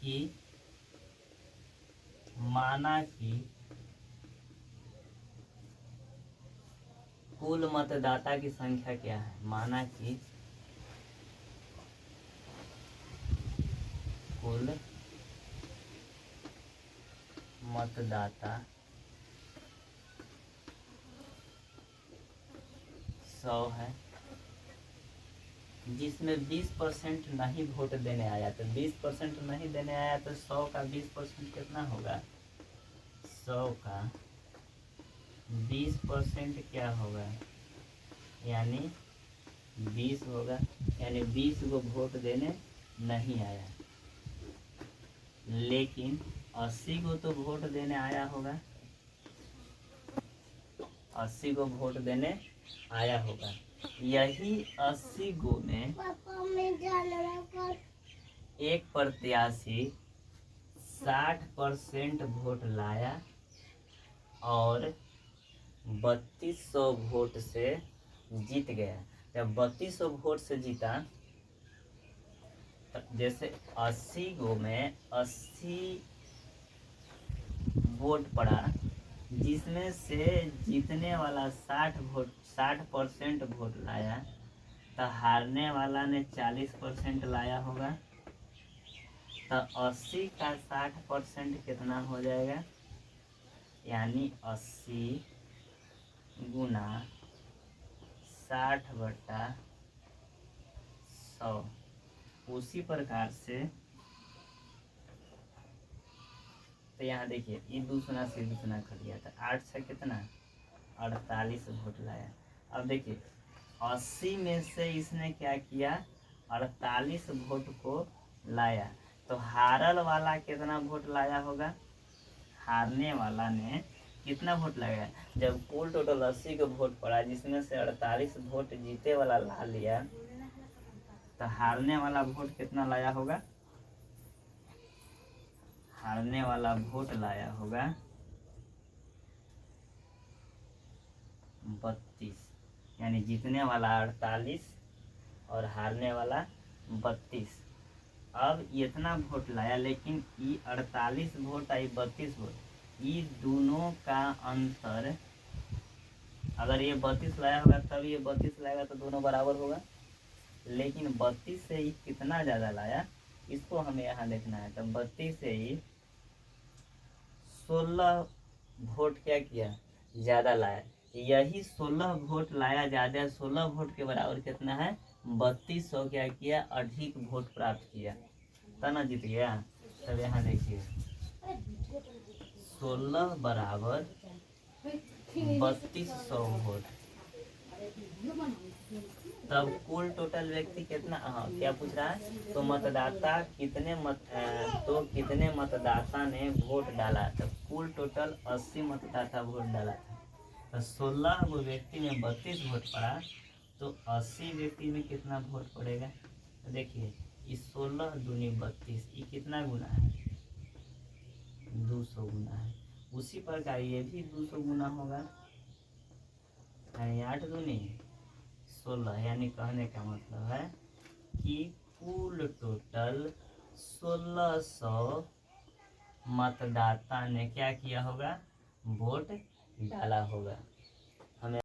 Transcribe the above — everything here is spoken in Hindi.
कि कुल मतदाता की संख्या क्या है। माना कि कुल मतदाता 100 है, जिसमें 20% नहीं वोट देने आया। तो 20% नहीं देने आया तो 100 का 20% कितना होगा। 100 का 20% क्या होगा, यानी 20 होगा। यानी 20 को वोट देने नहीं आया, लेकिन 80 को तो वोट देने आया होगा। 80 को वोट देने आया होगा। यही 80 गो में एक प्रत्याशी 60% वोट लाया और 3200 वोट से जीत गया। जब 3200 वोट से जीता, जैसे 80 गो में 80 वोट पड़ा, जिसमें से जीतने वाला 60% वोट लाया, तो हारने वाला ने 40% लाया होगा। तो 80 का 60% कितना हो जाएगा, यानी 80 गुना 60/100। उसी प्रकार से तो यहाँ देखिए, ये दूसरा से दूसरा कर दिया था। 8 से कितना 48 वोट लाया। अब देखिए 80 में से इसने क्या किया, 48 वोट को लाया। तो हारल वाला कितना वोट लाया होगा। हारने वाला ने कितना वोट लगाया। जब कुल टोटल 80 का वोट पड़ा, जिसमें से 48 वोट जीते वाला ला लिया, तो हारने वाला वोट कितना लाया होगा। हारने वाला वोट लाया होगा 32, यानी जीतने वाला 48 और हारने वाला 32। अब इतना वोट लाया, लेकिन ये 48 वोट आई 32 वोट, ये दोनों का अंतर, अगर ये 32 लाया होगा तब ये 32 लाएगा तो दोनों बराबर होगा। लेकिन 32 से ही कितना ज़्यादा लाया, इसको हमें यहाँ देखना है। तो 32 से ही 16 वोट क्या किया, ज़्यादा लाया। यही 16 वोट लाया ज़्यादा, 16 वोट के बराबर कितना है 3200 क्या किया, अधिक वोट प्राप्त किया, तना जीत गया। तब यहाँ देखिए 16 बराबर 3200 वोट। तब कुल टोटल व्यक्ति कितना, क्या पूछ रहा है, तो मतदाता कितने कितने मतदाता ने वोट डाला। तब कुल टोटल 80 मतदाता वोट डाला था। तो 16 वो व्यक्ति में 32 वोट पड़ा, तो 80 व्यक्ति में कितना वोट पड़ेगा। तो देखिए इस 16 दूनी 32, ये कितना गुना है, 200 गुना है। उसी प्रकार ये भी 200 गुना होगा, यानी 8 दूनी 16। यानी कहने का मतलब है कि कुल टोटल 1600 मतदाता ने क्या किया होगा, वोट डाला होगा।